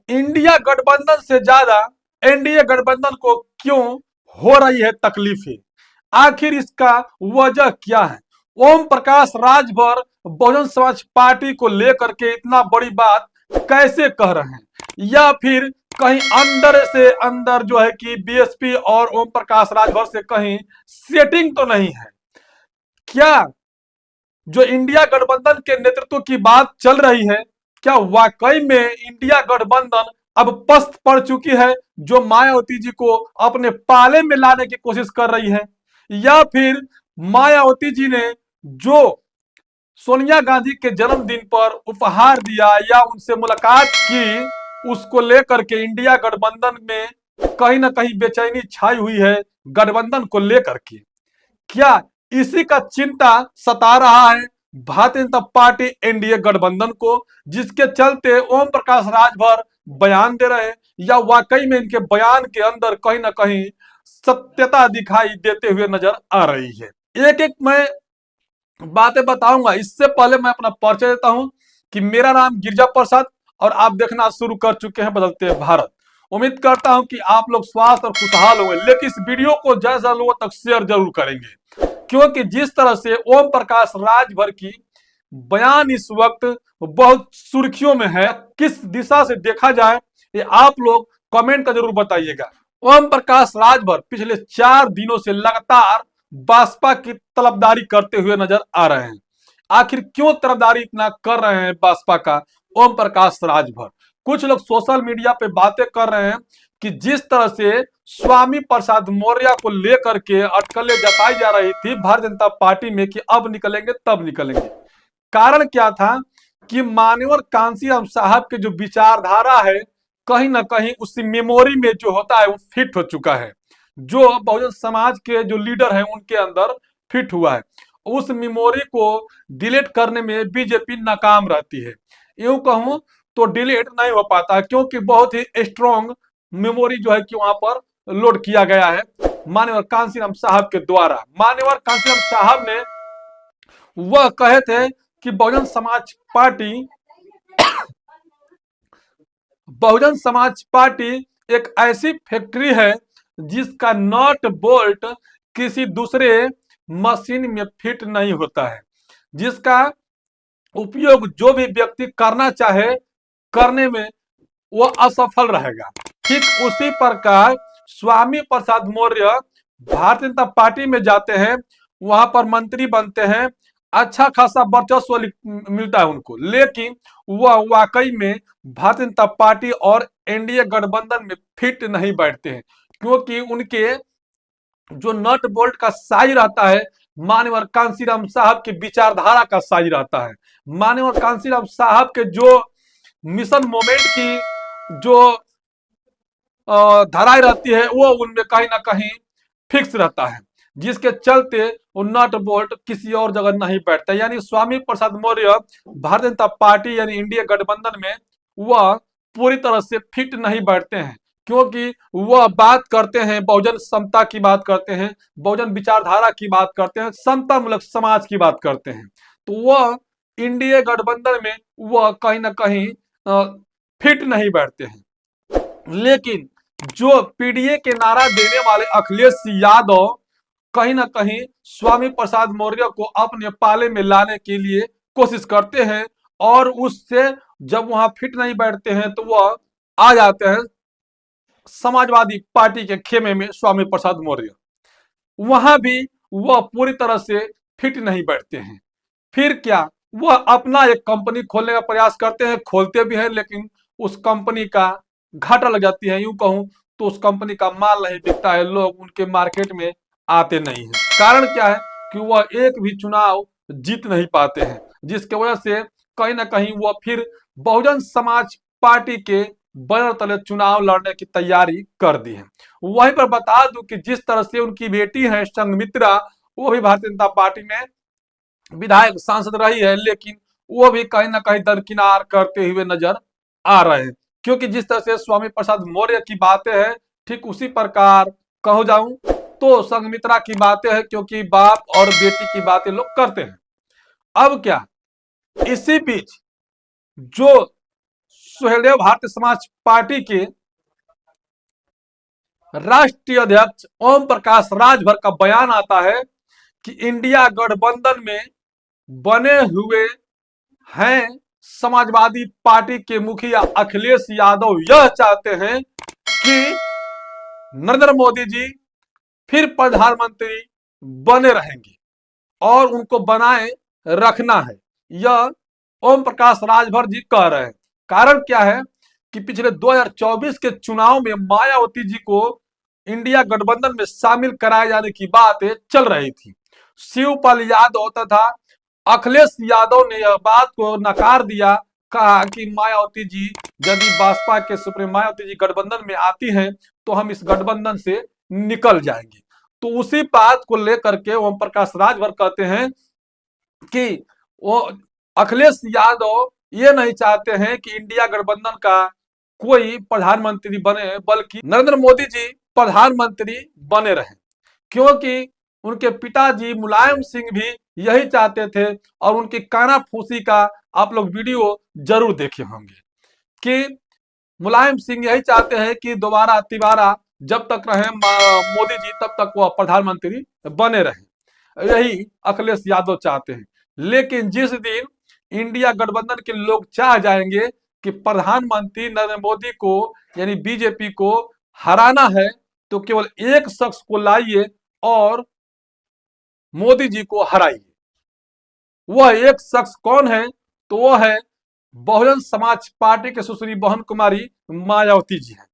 India गठबंधन से ज्यादा एनडीए गठबंधन को क्यों हो रही है तकलीफें, आखिर इसका वजह क्या है। ओम प्रकाश राजभर बहुजन समाज पार्टी को लेकर के इतना बड़ी बात कैसे कह रहे हैं, या फिर कहीं अंदर से अंदर जो है कि बीएसपी और ओम प्रकाश राजभर से कहीं सेटिंग तो नहीं है क्या। जो इंडिया गठबंधन के नेतृत्व की बात चल रही है, क्या वाकई में इंडिया गठबंधन अब पस्त पड़ चुकी है, जो मायावती जी को अपने पाले में लाने की कोशिश कर रही है, या फिर मायावती जी ने जो सोनिया गांधी के जन्मदिन पर उपहार दिया या उनसे मुलाकात की, उसको लेकर के इंडिया गठबंधन में कहीं ना कहीं बेचैनी छाई हुई है गठबंधन को लेकर के। क्या इसी का चिंता सता रहा है भारतीय जनता पार्टी एनडीए गठबंधन को, जिसके चलते ओम प्रकाश राजभर बयान दे रहे हैं, या वाकई में इनके बयान के अंदर कहीं ना कहीं सत्यता दिखाई देते हुए नजर आ रही है। एक एक मैं बातें बताऊंगा, इससे पहले मैं अपना परिचय देता हूं कि मेरा नाम गिरजा प्रसाद और आप देखना शुरू कर चुके हैं बदलते भारत। उम्मीद करता हूं कि आप लोग स्वस्थ और खुशहाल होंगे, लेकिन इस वीडियो को ज्यादा लोगों तक शेयर जरूर करेंगे, क्योंकि जिस तरह से ओम प्रकाश राजभर की बयान इस वक्त बहुत सुर्खियों में है, किस दिशा से देखा जाए ये आप लोग कमेंट का जरूर बताइएगा। ओम प्रकाश राजभर पिछले 4 दिनों से लगातार बसपा की तलबदारी करते हुए नजर आ रहे हैं। आखिर क्यों तलबदारी इतना कर रहे हैं बसपा का ओम प्रकाश राजभर। कुछ लोग सोशल मीडिया पे बातें कर रहे हैं कि जिस तरह से स्वामी प्रसाद मौर्य को लेकर के अटकलें जताई जा रही थी भारतीय जनता पार्टी में कि अब निकलेंगे तब निकलेंगे, कारण क्या था कि मान्यवर कांशीराम साहब के जो विचारधारा है कहीं ना कहीं उस मेमोरी में जो होता है वो फिट हो चुका है, जो बहुजन समाज के जो लीडर हैं उनके अंदर फिट हुआ है। उस मेमोरी को डिलीट करने में बीजेपी नाकाम रहती है, यूं कहूं तो डिलीट नहीं हो पाता, क्योंकि बहुत ही स्ट्रॉन्ग मेमोरी जो है कि वहां पर लोड किया गया है मान्यवर कांशीराम साहब के द्वारा। मान्यवर कांशीराम साहब ने वह कहे थे कि बहुजन समाज पार्टी एक ऐसी फैक्ट्री है जिसका नट बोल्ट किसी दूसरे मशीन में फिट नहीं होता है, जिसका उपयोग जो भी व्यक्ति करना चाहे करने में वो असफल रहेगा। ठीक उसी प्रकार स्वामी प्रसाद मौर्य भारतीय जनता पार्टी में जाते हैं, वहां पर मंत्री बनते हैं, अच्छा खासा वर्चस्व मिलता है उनको, लेकिन वह वाकई में भारतीय जनता पार्टी और एनडीए गठबंधन में फिट नहीं बैठते हैं, क्योंकि उनके जो नट बोल्ट का साइज रहता है मान्यवर कांशीराम साहब की विचारधारा का साइज रहता है। मान्यवर कांशीराम साहब के जो मिशन मोमेंट की जो धराई रहती है वो उनमें कहीं ना कहीं फिक्स रहता है, जिसके चलते वो नट बोल्ट किसी और जगह नहीं बैठता। यानी स्वामी प्रसाद मौर्य भारतीय जनता पार्टी यानी इंडिया गठबंधन में वह पूरी तरह से फिट नहीं बैठते हैं, क्योंकि वह बात करते हैं बहुजन समता की बात करते हैं, बहुजन विचारधारा की बात करते हैं, समता मूलक समाज की बात करते हैं, तो वह इंडिया गठबंधन में वह कहीं ना कहीं फिट नहीं बैठते हैं। लेकिन जो पीडीए के नारा देने वाले अखिलेश यादव कहीं ना कहीं स्वामी प्रसाद मौर्य को अपने पाले में लाने के लिए कोशिश करते हैं, और उससे जब वहां फिट नहीं बैठते हैं तो वह आ जाते हैं समाजवादी पार्टी के खेमे में स्वामी प्रसाद मौर्य। वहां भी वह पूरी तरह से फिट नहीं बैठते हैं। फिर क्या, वह अपना एक कंपनी खोलने का प्रयास करते हैं, खोलते भी हैं, लेकिन उस कंपनी का घाटा लग जाती है, यूं कहूं तो उस कंपनी का माल नहीं बिकता है, लोग उनके मार्केट में आते नहीं हैं। कारण क्या है कि वह एक भी चुनाव जीत नहीं पाते हैं, जिसके वजह से कहीं ना कहीं वह फिर बहुजन समाज पार्टी के बैनर तले चुनाव लड़ने की तैयारी कर दी है। वहीं पर बता दूं कि जिस तरह से उनकी बेटी है संघमित्रा, वो भी भारतीय जनता पार्टी में विधायक सांसद रही है, लेकिन वो भी कहीं ना कहीं दरकिनार करते हुए नजर आ रहे हैं, क्योंकि जिस तरह से स्वामी प्रसाद मौर्य की बातें हैं ठीक उसी प्रकार कहूं जाऊं तो संघमित्रा की बातें हैं, क्योंकि बाप और बेटी की बातें लोग करते हैं। अब क्या, इसी बीच जो सुहेलदेव भारतीय समाज पार्टी के राष्ट्रीय अध्यक्ष ओम प्रकाश राजभर का बयान आता है कि इंडिया गठबंधन में बने हुए हैं समाजवादी पार्टी के मुखिया अखिलेश यादव यह चाहते हैं कि नरेंद्र मोदी जी फिर प्रधानमंत्री बने रहेंगे और उनको बनाए रखना है। यह ओम प्रकाश राजभर जी कह रहे हैं। कारण क्या है कि पिछले 2024 के चुनाव में मायावती जी को इंडिया गठबंधन में शामिल कराए जाने की बातें चल रही थी। शिवपाल यादव तथा अखिलेश यादव ने यह बात को नकार दिया, कहा कि मायावती जी यदि भाजपा के सुप्रीम मायावती जी गठबंधन में आती हैं तो हम इस गठबंधन से निकल जाएंगे। तो उसी बात को लेकर के ओम प्रकाश राजभर कहते हैं कि वो अखिलेश यादव ये नहीं चाहते हैं कि इंडिया गठबंधन का कोई प्रधानमंत्री बने, बल्कि नरेंद्र मोदी जी प्रधानमंत्री बने रहे, क्योंकि उनके पिताजी मुलायम सिंह भी यही चाहते थे और उनकी कानाफूसी का आप लोग वीडियो जरूर देखे होंगे कि मुलायम सिंह यही चाहते हैं कि दोबारा तिबारा जब तक रहे मोदी जी तब तक वह प्रधानमंत्री बने रहे, यही अखिलेश यादव चाहते हैं। लेकिन जिस दिन इंडिया गठबंधन के लोग चाह जाएंगे कि प्रधानमंत्री नरेंद्र मोदी को यानी बीजेपी को हराना है तो केवल एक शख्स को लाइए और मोदी जी को हराइए। वह एक शख्स कौन है? तो वह है बहुजन समाज पार्टी के सुश्री बहन कुमारी मायावती जी हैं।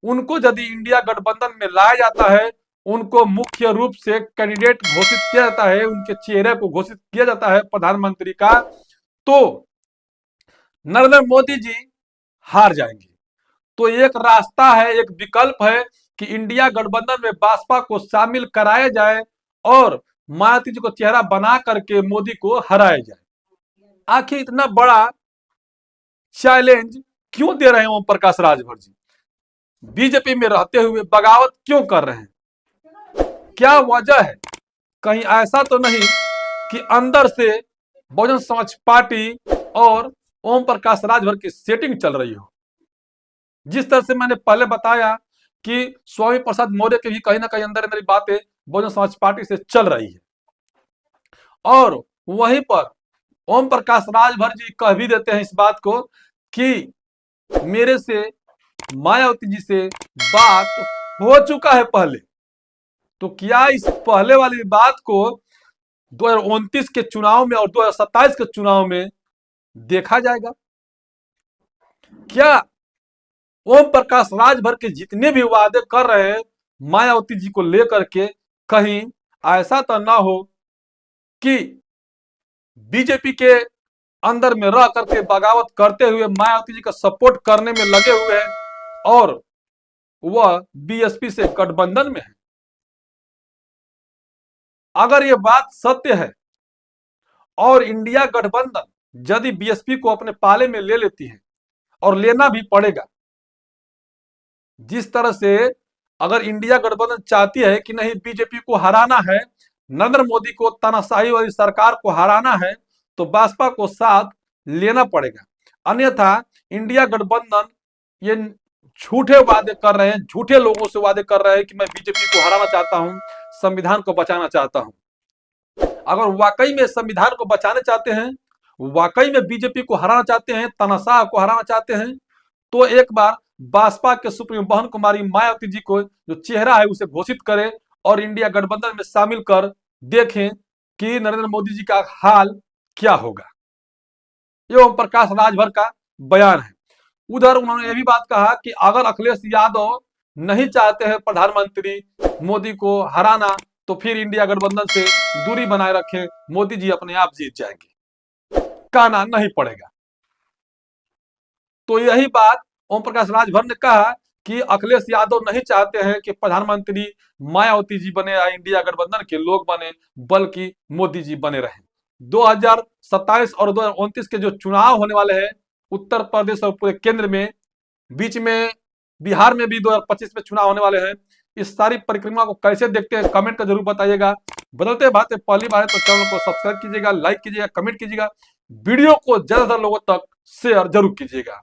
उनको यदि इंडिया गठबंधन में लाया जाता है, उनको मुख्य रूप से कैंडिडेट घोषित किया जाता है, उनके चेहरे को घोषित किया जाता है प्रधानमंत्री का, तो नरेंद्र मोदी जी हार जाएंगे। तो एक रास्ता है, एक विकल्प है कि इंडिया गठबंधन में भाजपा को शामिल कराया जाए और मायावती जी को चेहरा बना करके मोदी को हराया जाए। आखिर इतना बड़ा चैलेंज क्यों दे रहे हैं ओम प्रकाश राजभर जी? बीजेपी में रहते हुए बगावत क्यों कर रहे हैं? क्या वजह है? कहीं ऐसा तो नहीं कि अंदर से बहुजन समाज पार्टी और ओम प्रकाश राजभर की सेटिंग चल रही हो? जिस तरह से मैंने पहले बताया कि स्वामी प्रसाद मौर्य के भी कहीं ना कहीं अंदर अंदर बातें बहुजन समाज पार्टी से चल रही है, और वहीं पर ओम प्रकाश राजभर जी कह भी देते हैं इस बात को कि मेरे से मायावती जी से बात हो चुका है पहले। तो क्या इस पहले वाली बात को 2029 के चुनाव में और 2027 के चुनाव में देखा जाएगा? क्या ओम प्रकाश राजभर के जितने भी वादे कर रहे हैं मायावती जी को लेकर के, कहीं ऐसा तो ना हो कि बीजेपी के अंदर में रह करके बगावत करते हुए मायावती जी का सपोर्ट करने में लगे हुए हैं और वह बीएसपी से गठबंधन में है? अगर ये बात सत्य है और इंडिया गठबंधन यदि बीएसपी को अपने पाले में ले लेती है, और लेना भी पड़ेगा, जिस तरह से अगर इंडिया गठबंधन चाहती है कि नहीं बीजेपी को हराना है, नरेंद्र मोदी को तानाशाही वाली सरकार को हराना है, तो भाजपा को साथ लेना पड़ेगा। अन्यथा इंडिया गठबंधन ये झूठे वादे कर रहे हैं, झूठे लोगों से वादे कर रहे हैं कि मैं बीजेपी को हराना चाहता हूं, संविधान को बचाना चाहता हूं। अगर वाकई में संविधान को बचाना चाहते हैं, वाकई में बीजेपी को हराना चाहते हैं, तानाशाह को हराना चाहते हैं, तो एक बार भाजपा के सुप्रीम बहन कुमारी मायावती जी को जो चेहरा है उसे घोषित करें और इंडिया गठबंधन में शामिल कर देखें कि नरेंद्र मोदी जी का हाल क्या होगा। ये ओम प्रकाश राजभर का बयान है। उधर उन्होंने ये भी बात कहा कि अगर अखिलेश यादव नहीं चाहते हैं प्रधानमंत्री मोदी को हराना, तो फिर इंडिया गठबंधन से दूरी बनाए रखें, मोदी जी अपने आप जीत जाएंगे, कहना नहीं पड़ेगा। तो यही बात ओम प्रकाश राजभर ने कहा कि अखिलेश यादव नहीं चाहते हैं कि प्रधानमंत्री मायावती जी बने या इंडिया गठबंधन के लोग बने, बल्कि मोदी जी बने रहे। 2027 और 2029 के जो चुनाव होने वाले हैं उत्तर प्रदेश और पूरे केंद्र में, बीच में बिहार में भी 2025 में चुनाव होने वाले हैं, इस सारी परिक्रमा को कैसे देखते हैं कमेंट कर जरूर बताइएगा। बदलते बातें पहली बार है तो चैनल को सब्सक्राइब कीजिएगा, लाइक कीजिएगा, कमेंट कीजिएगा, वीडियो को ज्यादातर लोगों तक शेयर जरूर कीजिएगा।